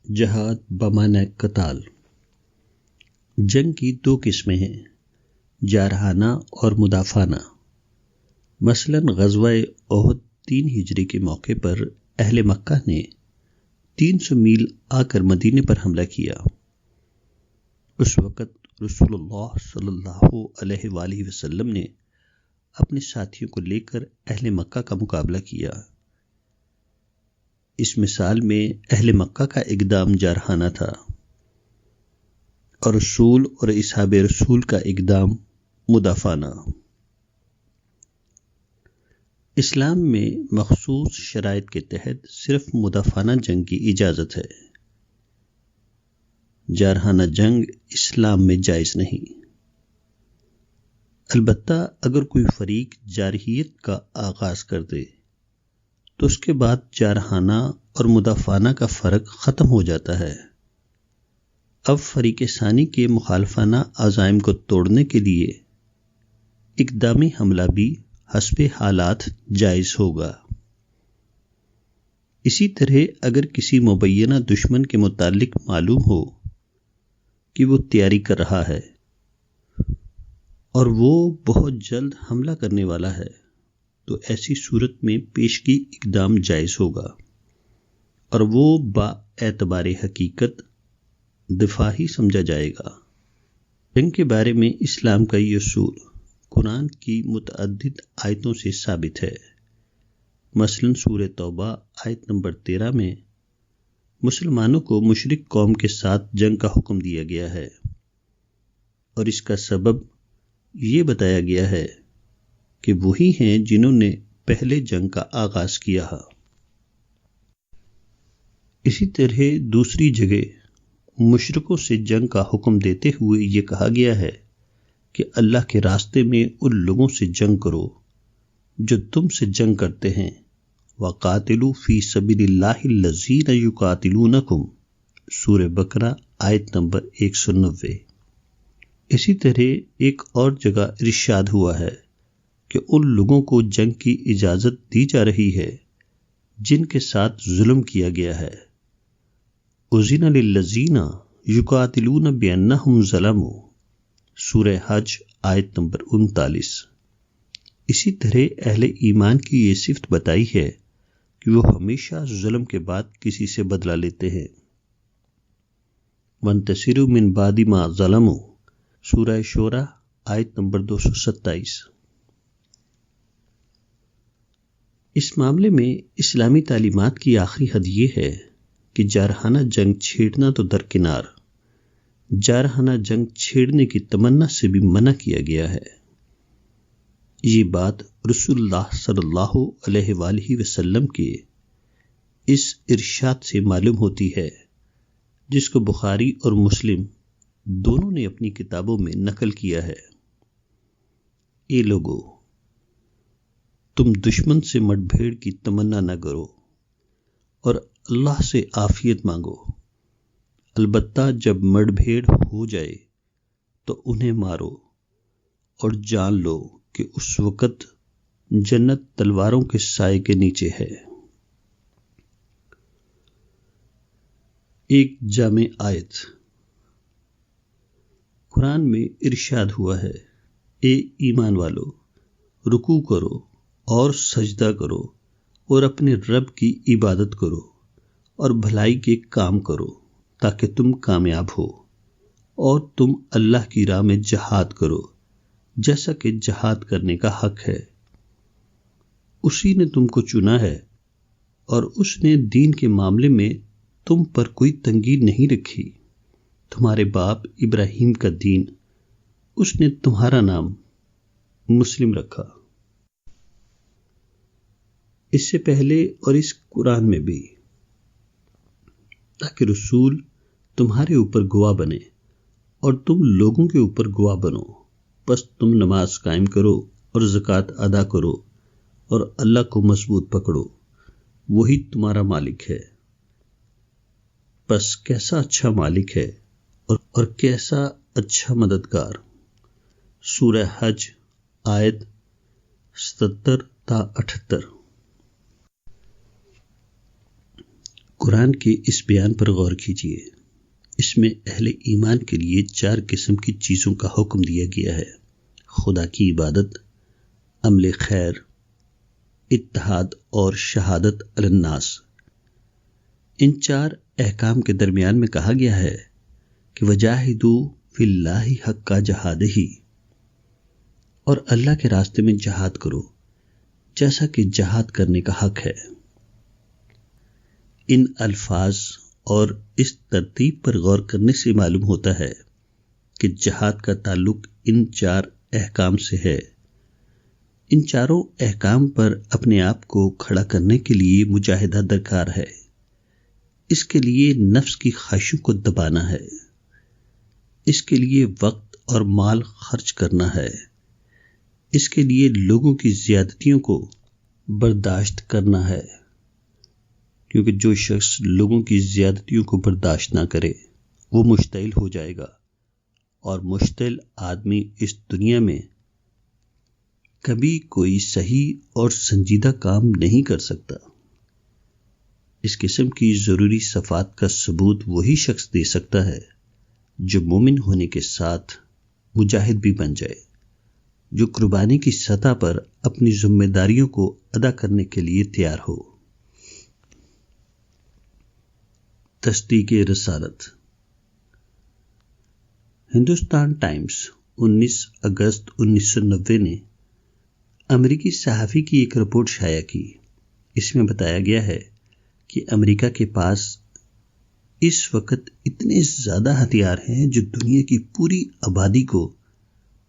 جہاد بمعنی قتال۔ جنگ کی دو قسمیں ہیں، جارحانہ اور مدافعانہ۔ مثلاً غزوہ احد 3 ہجری کے موقع پر اہل مکہ نے 300 میل آ کر مدینے پر حملہ کیا۔ اس وقت رسول اللہ صلی اللہ علیہ وآلہ وسلم نے اپنے ساتھیوں کو لے کر اہل مکہ کا مقابلہ کیا۔ اس مثال میں اہل مکہ کا اقدام جارحانہ تھا اور رسول اور اصحاب رسول کا اقدام مدافعانہ۔ اسلام میں مخصوص شرائط کے تحت صرف مدافعانہ جنگ کی اجازت ہے۔ جارحانہ جنگ اسلام میں جائز نہیں۔ البتہ اگر کوئی فریق جارحیت کا آغاز کر دے تو اس کے بعد جارحانہ اور مدافعانہ کا فرق ختم ہو جاتا ہے۔ اب فریق ثانی کے مخالفانہ عزائم کو توڑنے کے لیے اقدامی حملہ بھی حسب حالات جائز ہوگا۔ اسی طرح اگر کسی مبینہ دشمن کے متعلق معلوم ہو کہ وہ تیاری کر رہا ہے اور وہ بہت جلد حملہ کرنے والا ہے تو ایسی صورت میں پیشگی اقدام جائز ہوگا اور وہ با اعتبار حقیقت دفاعی سمجھا جائے گا۔ جنگ کے بارے میں اسلام کا یہ اصول قرآن کی متعدد آیتوں سے ثابت ہے۔ مثلاً سورہ توبہ آیت نمبر 13 میں مسلمانوں کو مشرک قوم کے ساتھ جنگ کا حکم دیا گیا ہے اور اس کا سبب یہ بتایا گیا ہے کہ وہی ہیں جنہوں نے پہلے جنگ کا آغاز کیا۔ اسی طرح دوسری جگہ مشرکوں سے جنگ کا حکم دیتے ہوئے یہ کہا گیا ہے کہ اللہ کے راستے میں ان لوگوں سے جنگ کرو جو تم سے جنگ کرتے ہیں، وَقَاتِلُوا فِي سَبِيلِ اللَّهِ الَّذِينَ يُقَاتِلُونَكُمْ سورہ بقرہ آیت نمبر 190۔ اسی طرح ایک اور جگہ ارشاد ہوا ہے کہ ان لوگوں کو جنگ کی اجازت دی جا رہی ہے جن کے ساتھ ظلم کیا گیا ہے۔ أُذِنَ لِلَّذِينَ يُقَاتِلُونَ بِأَنَّهُمْ ظَلَمُوا سورہ حج آیت نمبر 39۔ اسی طرح اہل ایمان کی یہ صفت بتائی ہے کہ وہ ہمیشہ ظلم کے بعد کسی سے بدلہ لیتے ہیں۔ وَانتَصِرُوا مِن بَعْدِ مَا ظَلَمُوا سورہ شورى آیت نمبر 227۔ اس معاملے میں اسلامی تعلیمات کی آخری حد یہ ہے کہ جارحانہ جنگ چھیڑنا تو درکنار، جارحانہ جنگ چھیڑنے کی تمنا سے بھی منع کیا گیا ہے۔ یہ بات رسول اللہ صلی اللہ علیہ وآلہ وسلم کے اس ارشاد سے معلوم ہوتی ہے جس کو بخاری اور مسلم دونوں نے اپنی کتابوں میں نقل کیا ہے۔ اے لوگو، تم دشمن سے مٹ بھیڑ کی تمنا نہ کرو اور اللہ سے عافیت مانگو، البتہ جب مٹ بھیڑ ہو جائے تو انہیں مارو اور جان لو کہ اس وقت جنت تلواروں کے سائے کے نیچے ہے۔ ایک جامع آیت قرآن میں ارشاد ہوا ہے، اے ایمان والو، رکوع کرو اور سجدہ کرو اور اپنے رب کی عبادت کرو اور بھلائی کے کام کرو تاکہ تم کامیاب ہو، اور تم اللہ کی راہ میں جہاد کرو جیسا کہ جہاد کرنے کا حق ہے۔ اسی نے تم کو چنا ہے اور اس نے دین کے معاملے میں تم پر کوئی تنگی نہیں رکھی۔ تمہارے باپ ابراہیم کا دین اس نے تمہارا نام مسلم رکھا۔ اس سے پہلے اور اس قرآن میں بھی، تاکہ رسول تمہارے اوپر گواہ بنے اور تم لوگوں کے اوپر گواہ بنو، بس تم نماز قائم کرو اور زکوٰۃ ادا کرو اور اللہ کو مضبوط پکڑو، وہی تمہارا مالک ہے۔ بس کیسا اچھا مالک ہے اور کیسا اچھا مددگار۔ سورہ حج آیت 77 تا 78۔ قرآن کے اس بیان پر غور کیجیے۔ اس میں اہل ایمان کے لیے 4 قسم کی چیزوں کا حکم دیا گیا ہے: خدا کی عبادت، عمل خیر، اتحاد اور شہادت علی الناس۔ ان 4 احکام کے درمیان میں کہا گیا ہے کہ وجاہدوا فی اللہ حق جہادہ، اور اللہ کے راستے میں جہاد کرو جیسا کہ جہاد کرنے کا حق ہے۔ ان الفاظ اور اس ترتیب پر غور کرنے سے معلوم ہوتا ہے کہ جہاد کا تعلق ان 4 احکام سے ہے۔ ان 4 احکام پر اپنے آپ کو کھڑا کرنے کے لیے مجاہدہ درکار ہے۔ اس کے لیے نفس کی خواہشوں کو دبانا ہے، اس کے لیے وقت اور مال خرچ کرنا ہے، اس کے لیے لوگوں کی زیادتیوں کو برداشت کرنا ہے، کیونکہ جو شخص لوگوں کی زیادتیوں کو برداشت نہ کرے وہ مشتعل ہو جائے گا، اور مشتعل آدمی اس دنیا میں کبھی کوئی صحیح اور سنجیدہ کام نہیں کر سکتا۔ اس قسم کی ضروری صفات کا ثبوت وہی شخص دے سکتا ہے جو مومن ہونے کے ساتھ مجاہد بھی بن جائے، جو قربانی کی سطح پر اپنی ذمہ داریوں کو ادا کرنے کے لیے تیار ہو۔ تصدیق رسالت۔ ہندوستان ٹائمز 19 اگست 1990 نے امریکی صحافی کی ایک رپورٹ شائع کی۔ اس میں بتایا گیا ہے کہ امریکہ کے پاس اس وقت اتنے زیادہ ہتھیار ہیں جو دنیا کی پوری آبادی کو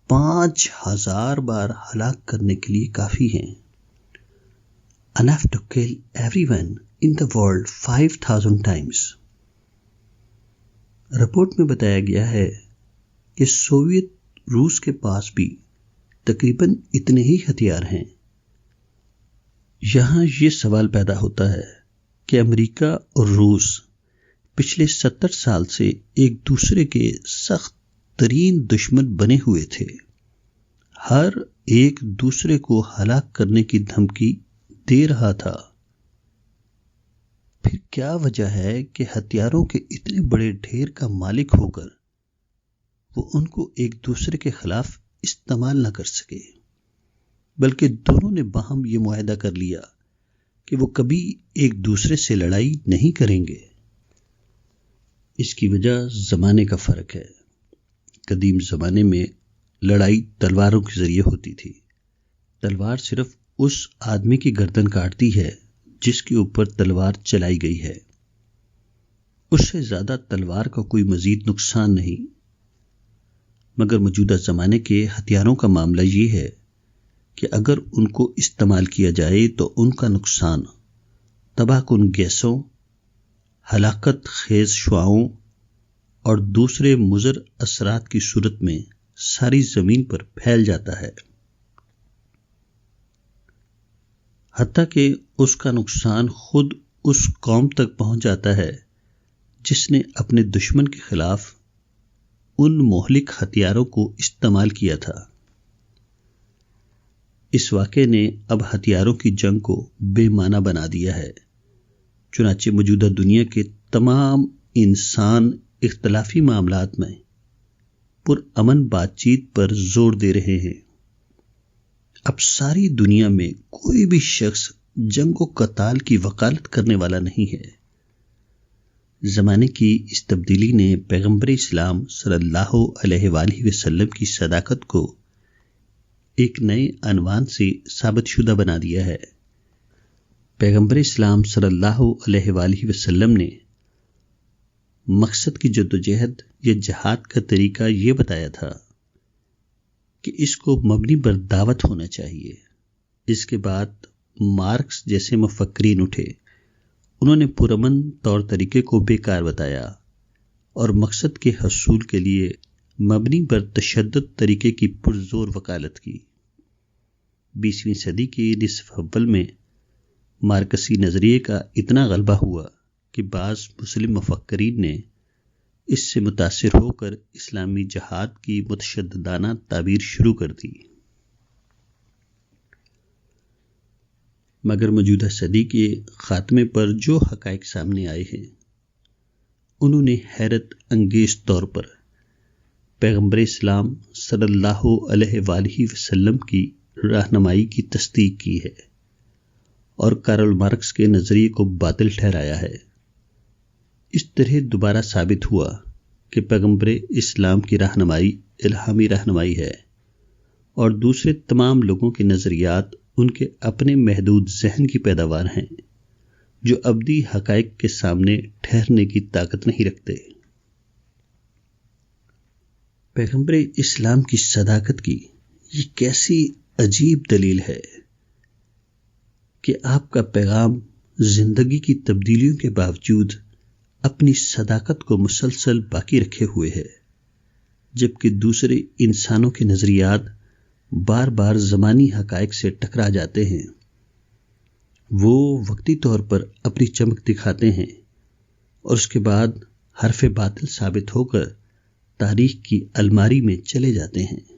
5000 بار ہلاک کرنے کے لیے کافی ہیں۔ Enough to kill everyone in the world 5000 times۔ Report میں بتایا گیا ہے کہ سوویت روس کے پاس بھی تقریباً اتنے ہی ہتھیار ہیں۔ یہاں یہ سوال پیدا ہوتا ہے کہ امریکہ اور روس پچھلے 70 سال سے ایک دوسرے کے سخت ترین دشمن بنے ہوئے تھے، ہر ایک دوسرے کو ہلاک کرنے کی دھمکی دے رہا تھا۔ پھر کیا وجہ ہے کہ ہتھیاروں کے اتنے بڑے ڈھیر کا مالک ہو کر وہ ان کو ایک دوسرے کے خلاف استعمال نہ کر سکے، بلکہ دونوں نے باہم یہ معاہدہ کر لیا کہ وہ کبھی ایک دوسرے سے لڑائی نہیں کریں گے؟ اس کی وجہ زمانے کا فرق ہے۔ قدیم زمانے میں لڑائی تلواروں کے ذریعے ہوتی تھی۔ تلوار صرف اس آدمی کی گردن کاٹتی ہے جس کے اوپر تلوار چلائی گئی ہے، اس سے زیادہ تلوار کا کوئی مزید نقصان نہیں۔ مگر موجودہ زمانے کے ہتھیاروں کا معاملہ یہ ہے کہ اگر ان کو استعمال کیا جائے تو ان کا نقصان تباہ کن گیسوں، ہلاکت خیز شعاعوں اور دوسرے مضر اثرات کی صورت میں ساری زمین پر پھیل جاتا ہے، حتیٰ کہ اس کا نقصان خود اس قوم تک پہنچ جاتا ہے جس نے اپنے دشمن کے خلاف ان مہلک ہتھیاروں کو استعمال کیا تھا۔ اس واقعے نے اب ہتھیاروں کی جنگ کو بے معنی بنا دیا ہے، چنانچہ موجودہ دنیا کے تمام انسان اختلافی معاملات میں پرامن بات چیت پر زور دے رہے ہیں۔ اب ساری دنیا میں کوئی بھی شخص جنگ و قتال کی وکالت کرنے والا نہیں ہے۔ زمانے کی اس تبدیلی نے پیغمبر اسلام صلی اللہ علیہ وآلہ وسلم کی صداقت کو ایک نئے عنوان سے ثابت شدہ بنا دیا ہے۔ پیغمبر اسلام صلی اللہ علیہ وآلہ وسلم نے مقصد کی جدوجہد یا جہاد کا طریقہ یہ بتایا تھا کہ اس کو مبنی بر دعوت ہونا چاہیے۔ اس کے بعد مارکس جیسے مفکرین اٹھے، انہوں نے پرامن طور طریقے کو بیکار بتایا اور مقصد کے حصول کے لیے مبنی بر تشدد طریقے کی پرزور وکالت کی۔ 20ویں صدی کے نصف اول میں مارکسی نظریے کا اتنا غلبہ ہوا کہ بعض مسلم مفکرین نے اس سے متاثر ہو کر اسلامی جہاد کی متشددانہ تعبیر شروع کر دی۔ مگر موجودہ صدی کے خاتمے پر جو حقائق سامنے آئے ہیں انہوں نے حیرت انگیز طور پر پیغمبر اسلام صلی اللہ علیہ وآلہ وسلم کی رہنمائی کی تصدیق کی ہے اور کارل مارکس کے نظریے کو باطل ٹھہرایا ہے۔ اس طرح دوبارہ ثابت ہوا کہ پیغمبر اسلام کی رہنمائی الہامی رہنمائی ہے اور دوسرے تمام لوگوں کے نظریات ان کے اپنے محدود ذہن کی پیداوار ہیں جو ابدی حقائق کے سامنے ٹھہرنے کی طاقت نہیں رکھتے۔ پیغمبر اسلام کی صداقت کی یہ کیسی عجیب دلیل ہے کہ آپ کا پیغام زندگی کی تبدیلیوں کے باوجود اپنی صداقت کو مسلسل باقی رکھے ہوئے ہے، جبکہ دوسرے انسانوں کے نظریات بار بار زمانی حقائق سے ٹکرا جاتے ہیں۔ وہ وقتی طور پر اپنی چمک دکھاتے ہیں اور اس کے بعد حرف باطل ثابت ہو کر تاریخ کی الماری میں چلے جاتے ہیں۔